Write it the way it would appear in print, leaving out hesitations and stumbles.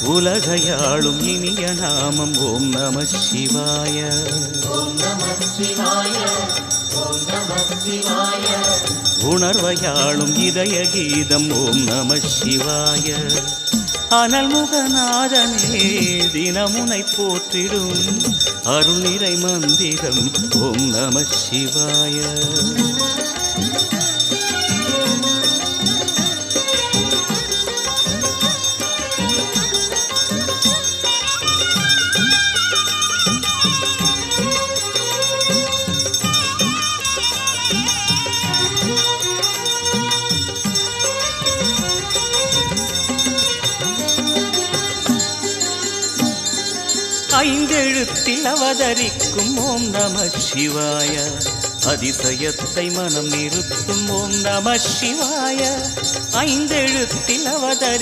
உலகையாளும் இனிய நாமம் ஓம் நம சிவாய. உணர்வையாளும் இதய கீதம் ஓம் நம சிவாய. அனல்முகநாதனே தினமுனை போற்றிடும் அருள்நிறை மந்திரம் ஓம் நம சிவாய. ஐந்தெழுத்தில் அவதரிக்கும் ஓம் நம சிவாய. அதிசயத்தை மனம் நிறுத்தும் ஓம் நம சிவாய. ஐந்தெழுத்தில் அவதரி